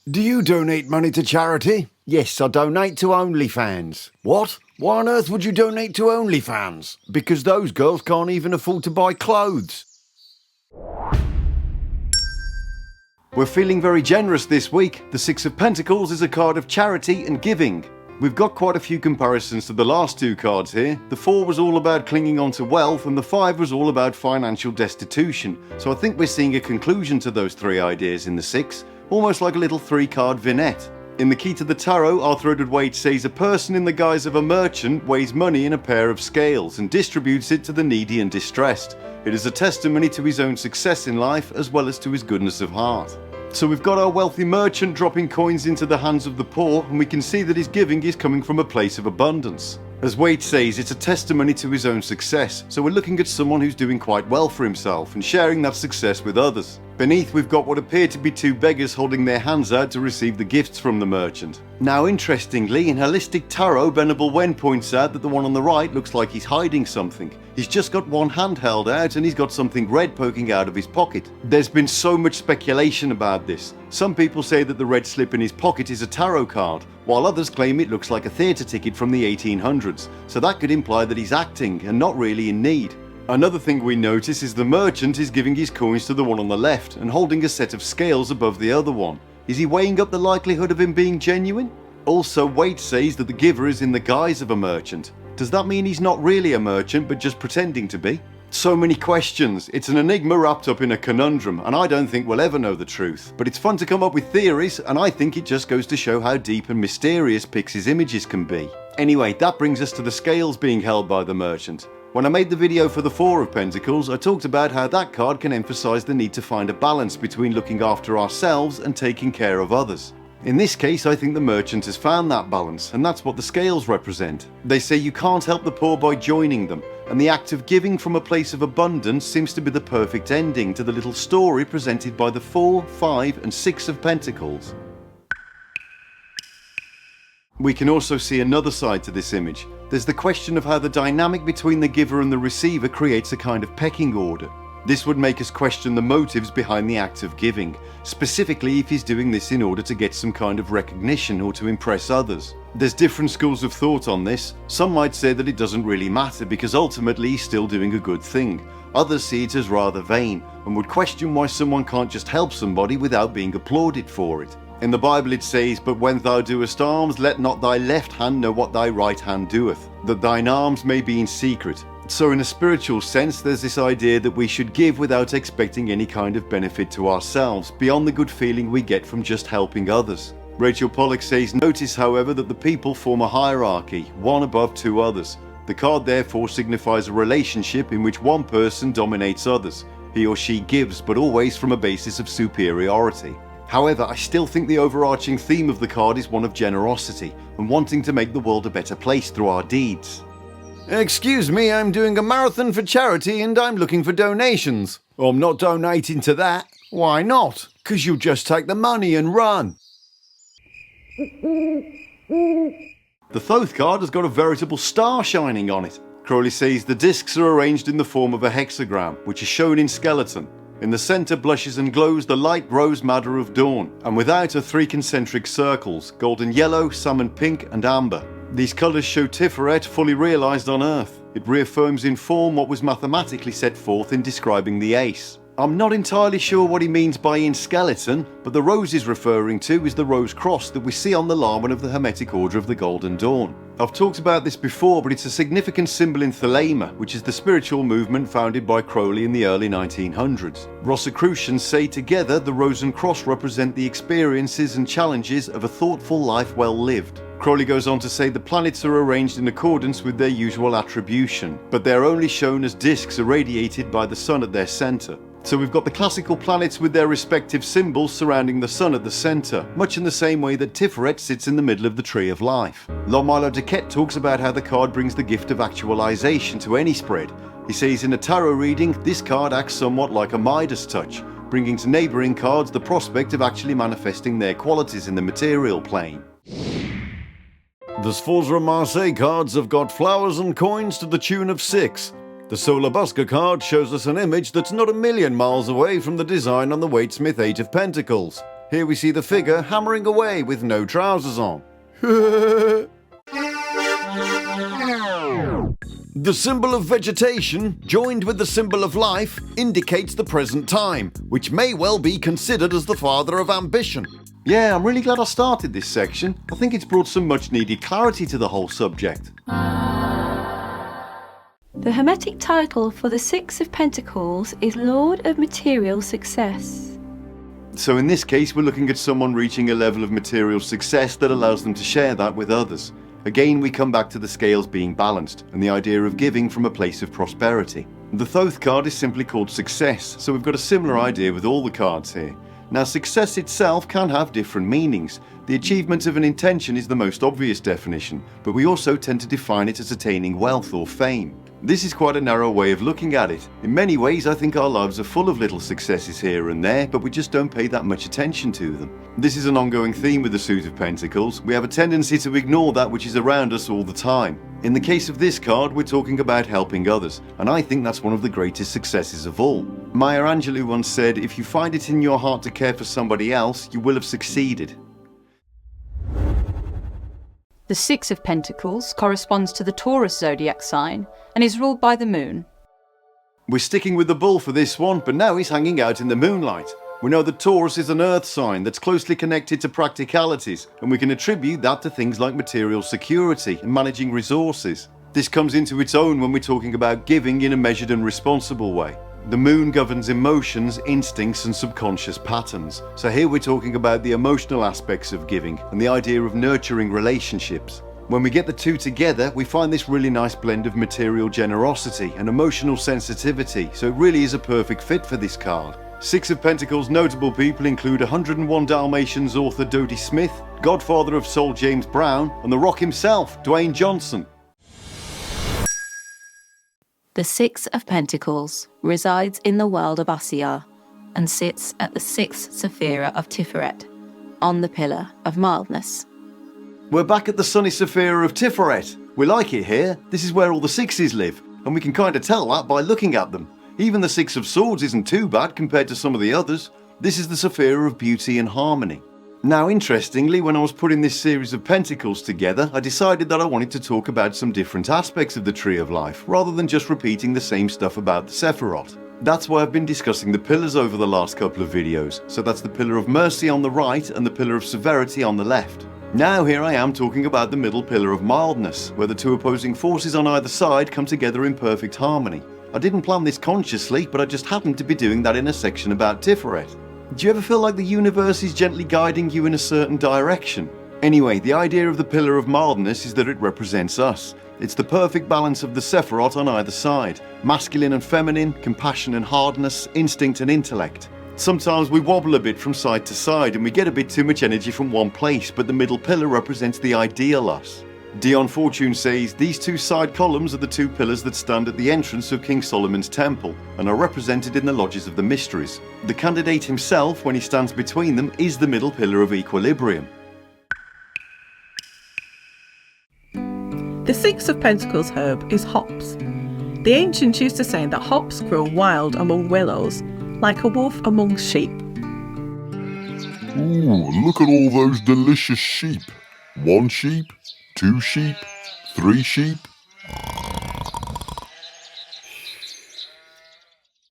Do you donate money to charity? Yes, I donate to OnlyFans. What? Why on earth would you donate to OnlyFans? Because those girls can't even afford to buy clothes. We're feeling very generous this week. The Six of Pentacles is a card of charity and giving. We've got quite a few comparisons to the last two cards here. The 4 was all about clinging on to wealth and the 5 was all about financial destitution. So I think we're seeing a conclusion to those 3 ideas in the 6, almost like a little 3-card vignette. In the Key to the Tarot, A.E.WAITE says a person in the guise of a merchant weighs money in a pair of scales and distributes it to the needy and distressed. It is a testimony to his own success in life as well as to his goodness of heart. So we've got our wealthy merchant dropping coins into the hands of the poor, and we can see that his giving is coming from a place of abundance. As Waite says, it's a testimony to his own success, so we're looking at someone who's doing quite well for himself and sharing that success with others. Beneath, we've got what appear to be 2 beggars holding their hands out to receive the gifts from the merchant. Now interestingly, in Holistic Tarot, Venerable Wen points out that the one on the right looks like he's hiding something. He's just got one hand held out and he's got something red poking out of his pocket. There's been so much speculation about this. Some people say that the red slip in his pocket is a tarot card, while others claim it looks like a theatre ticket from the 1800s, so that could imply that he's acting and not really in need. Another thing we notice is the merchant is giving his coins to the one on the left and holding a set of scales above the other one. Is he weighing up the likelihood of him being genuine? Also, Waite says that the giver is in the guise of a merchant. Does that mean he's not really a merchant but just pretending to be? So many questions. It's an enigma wrapped up in a conundrum, and I don't think we'll ever know the truth. But it's fun to come up with theories, and I think it just goes to show how deep and mysterious Pix's images can be. Anyway, that brings us to the scales being held by the merchant. When I made the video for the 4 of Pentacles, I talked about how that card can emphasize the need to find a balance between looking after ourselves and taking care of others. In this case, I think the merchant has found that balance, and that's what the scales represent. They say you can't help the poor by joining them, and the act of giving from a place of abundance seems to be the perfect ending to the little story presented by the 4, 5 and 6 of Pentacles. We can also see another side to this image. There's the question of how the dynamic between the giver and the receiver creates a kind of pecking order. This would make us question the motives behind the act of giving, specifically if he's doing this in order to get some kind of recognition or to impress others. There's different schools of thought on this. Some might say that it doesn't really matter because ultimately he's still doing a good thing. Others see it as rather vain and would question why someone can't just help somebody without being applauded for it. In the Bible it says, "But when thou doest alms, let not thy left hand know what thy right hand doeth, that thine alms may be in secret." So in a spiritual sense, there's this idea that we should give without expecting any kind of benefit to ourselves, beyond the good feeling we get from just helping others. Rachel Pollack says, "Notice, however, that the people form a hierarchy, one above 2 others. The card therefore signifies a relationship in which one person dominates others. He or she gives, but always from a basis of superiority." However, I still think the overarching theme of the card is one of generosity and wanting to make the world a better place through our deeds. Excuse me, I'm doing a marathon for charity and I'm looking for donations. I'm not donating to that. Why not? 'Cause you'll just take the money and run. The Thoth card has got a veritable star shining on it. CROWLEY says the discs are arranged in the form of a hexagram, which is shown in skeleton. In the centre blushes and glows the light rose madder of dawn, and without are 3 concentric circles, golden yellow, salmon pink and amber. These colours show Tiferet fully realised on Earth. It reaffirms in form what was mathematically set forth in describing the ace. I'm not entirely sure what he means by in skeleton, but the rose he's referring to is the rose cross that we see on the lament of the Hermetic Order of the Golden Dawn. I've talked about this before, but it's a significant symbol in Thelema, which is the spiritual movement founded by CROWLEY in the early 1900s. Rosicrucians say together the rose and cross represent the experiences and challenges of a thoughtful life well lived. CROWLEY goes on to say the planets are arranged in accordance with their usual attribution, but they're only shown as discs irradiated by the sun at their centre. So we've got the classical planets with their respective symbols surrounding the sun at the centre, much in the same way that Tiferet sits in the middle of the tree of life. MILO DUQUETTE talks about how the card brings the gift of actualization to any spread. He says in a tarot reading, this card acts somewhat like a Midas touch, bringing to neighbouring cards the prospect of actually manifesting their qualities in the material plane. The Sforza Marseille cards have got flowers and coins to the tune of 6. The Solar Busker card shows us an image that's not a million miles away from the design on the Waite-Smith 8 of Pentacles. Here we see the figure hammering away with no trousers on. The symbol of vegetation, joined with the symbol of life, indicates the present time, which may well be considered as the father of ambition. Yeah, I'm really glad I started this section. I think it's brought some much needed clarity to the whole subject. The Hermetic title for the Six of Pentacles is Lord of Material Success. So in this case, we're looking at someone reaching a level of material success that allows them to share that with others. Again, we come back to the scales being balanced and the idea of giving from a place of prosperity. The Thoth card is simply called success, so we've got a similar idea with all the cards here. Now, success itself can have different meanings. The achievement of an intention is the most obvious definition, but we also tend to define it as attaining wealth or fame. This is quite a narrow way of looking at it. In many ways, I think our lives are full of little successes here and there, but we just don't pay that much attention to them. This is an ongoing theme with the Suit of Pentacles. We have a tendency to ignore that which is around us all the time. In the case of this card, we're talking about helping others, and I think that's one of the greatest successes of all. Maya Angelou once said, "If you find it in your heart to care for somebody else, you will have succeeded." The Six of Pentacles corresponds to the Taurus zodiac sign and is ruled by the moon. We're sticking with the bull for this one, but now he's hanging out in the moonlight. We know that Taurus is an earth sign that's closely connected to practicalities, and we can attribute that to things like material security and managing resources. This comes into its own when we're talking about giving in a measured and responsible way. The moon governs emotions, instincts and subconscious patterns. So here we're talking about the emotional aspects of giving and the idea of nurturing relationships. When we get the two together, we find this really nice blend of material generosity and emotional sensitivity, so it really is a perfect fit for this card. Six of Pentacles notable people include 101 Dalmatians author Dodie Smith, godfather of soul James Brown, and the Rock himself, Dwayne Johnson. The Six of Pentacles resides in the world of Asiyah and sits at the sixth Sephira of Tiferet, on the pillar of mildness. We're back at the sunny Sephira of Tiferet. We like it here. This is where all the sixes live, and we can kind of tell that by looking at them. Even the Six of Swords isn't too bad compared to some of the others. This is the Sephira of beauty and harmony. Now, interestingly, when I was putting this series of pentacles together, I decided that I wanted to talk about some different aspects of the Tree of Life, rather than just repeating the same stuff about the Sephiroth. That's why I've been discussing the pillars over the last couple of videos. So that's the pillar of mercy on the right and the pillar of severity on the left. Now here I am talking about the middle pillar of mildness, where the two opposing forces on either side come together in perfect harmony. I didn't plan this consciously, but I just happened to be doing that in a section about Tiferet. Do you ever feel like the universe is gently guiding you in a certain direction? Anyway, the idea of the pillar of mildness is that it represents us. It's the perfect balance of the Sephiroth on either side. Masculine and feminine, compassion and hardness, instinct and intellect. Sometimes we wobble a bit from side to side and we get a bit too much energy from one place, but the middle pillar represents the ideal us. Dion Fortune says, these two side columns are the two pillars that stand at the entrance of King Solomon's temple and are represented in the lodges of the mysteries. The candidate himself, when he stands between them, is the middle pillar of equilibrium. The Six of Pentacles herb is hops. The ancients used to say that hops grow wild among willows, like a wolf among sheep. Ooh, look at all those delicious sheep. 1 sheep, 2 sheep, 3 sheep.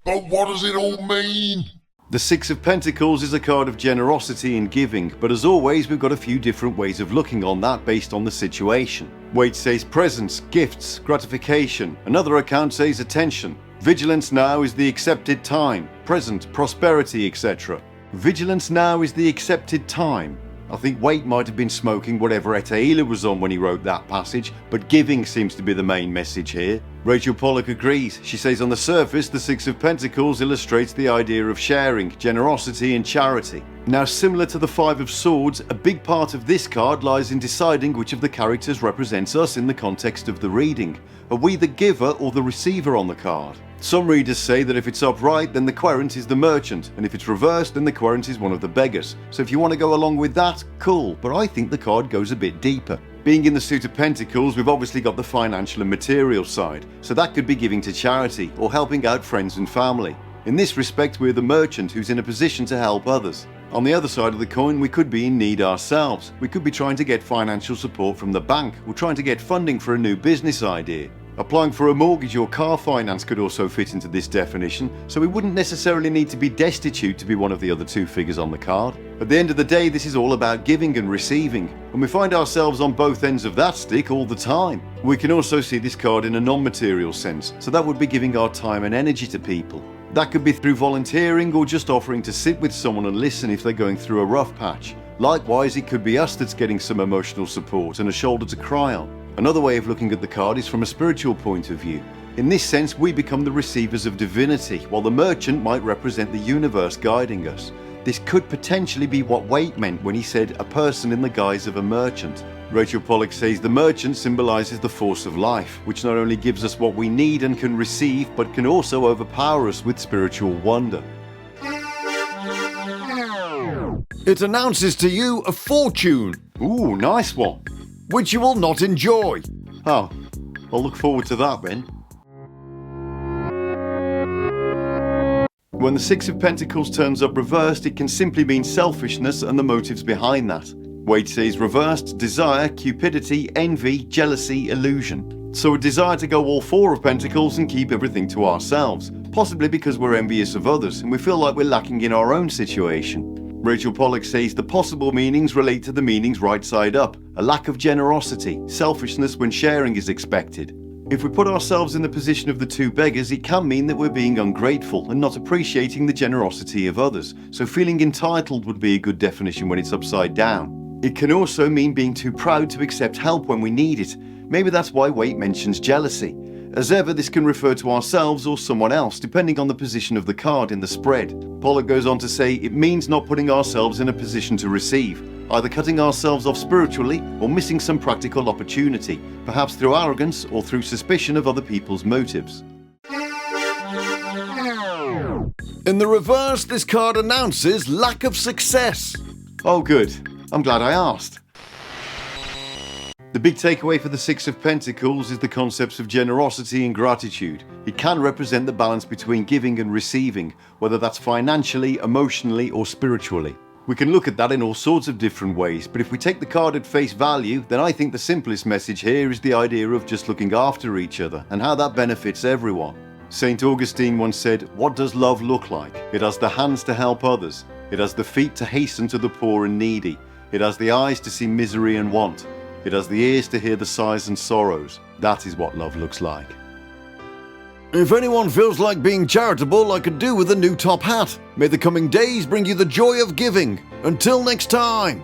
But what does it all mean? The Six of Pentacles is a card of generosity and giving, but as always we've got a few different ways of looking on that based on the situation. Waite says presents, gifts, gratification. Another account says attention. Vigilance now is the accepted time. Present, prosperity, etc. Vigilance now is the accepted time. I think Waite might have been smoking whatever A.E.WAITE was on when he wrote that passage, but giving seems to be the main message here. Rachel Pollack agrees. She says on the surface the Six of Pentacles illustrates the idea of sharing, generosity and charity. Now, similar to the Five of Swords, a big part of this card lies in deciding which of the characters represents us in the context of the reading. Are we the giver or the receiver on the card? Some readers say that if it's upright, then the querent is the merchant, and if it's reversed, then the querent is one of the beggars. So if you want to go along with that, cool, but I think the card goes a bit deeper. Being in the Suit of Pentacles, we've obviously got the financial and material side, so that could be giving to charity or helping out friends and family. In this respect, we're the merchant who's in a position to help others. On the other side of the coin, we could be in need ourselves. We could be trying to get financial support from the bank or trying to get funding for a new business idea. Applying for a mortgage or car finance could also fit into this definition, so we wouldn't necessarily need to be destitute to be one of the other two figures on the card. At the end of the day, this is all about giving and receiving, and we find ourselves on both ends of that stick all the time. We can also see this card in a non-material sense, so that would be giving our time and energy to people. That could be through volunteering or just offering to sit with someone and listen if they're going through a rough patch. Likewise, it could be us that's getting some emotional support and a shoulder to cry on. Another way of looking at the card is from a spiritual point of view. In this sense, we become the receivers of divinity, while the merchant might represent the universe guiding us. This could potentially be what Waite meant when he said a person in the guise of a merchant. Rachel Pollack says the merchant symbolizes the force of life, which not only gives us what we need and can receive, but can also overpower us with spiritual wonder. It announces to you a fortune, Ooh, nice one. which you will not enjoy. Oh, I'll look forward to that then. When the Six of Pentacles turns up reversed, it can simply mean selfishness and the motives behind that. Waite says reversed, desire, cupidity, envy, jealousy, illusion. So a desire to go all four of Pentacles and keep everything to ourselves, possibly because we're envious of others and we feel like we're lacking in our own situation. Rachel Pollack says the possible meanings relate to the meanings right side up, a lack of generosity, selfishness when sharing is expected. If we put ourselves in the position of the two beggars, it can mean that we're being ungrateful and not appreciating the generosity of others, so feeling entitled would be a good definition when it's upside down. It can also mean being too proud to accept help when we need it. Maybe that's why Waite mentions jealousy. As ever, this can refer to ourselves or someone else, depending on the position of the card in the spread. Pollack goes on to say it means not putting ourselves in a position to receive, either cutting ourselves off spiritually or missing some practical opportunity, perhaps through arrogance or through suspicion of other people's motives. In the reverse, this card announces lack of success. Oh good, I'm glad I asked. The big takeaway for the Six of Pentacles is the concepts of generosity and gratitude. It can represent the balance between giving and receiving, whether that's financially, emotionally, or spiritually. We can look at that in all sorts of different ways, but if we take the card at face value, then I think the simplest message here is the idea of just looking after each other and how that benefits everyone. St. Augustine once said, "What does love look like? It has the hands to help others. It has the feet to hasten to the poor and needy. It has the eyes to see misery and want. It has the ears to hear the sighs and sorrows. That is what love looks like." If anyone feels like being charitable, I could do with a new top hat. May the coming days bring you the joy of giving. Until next time.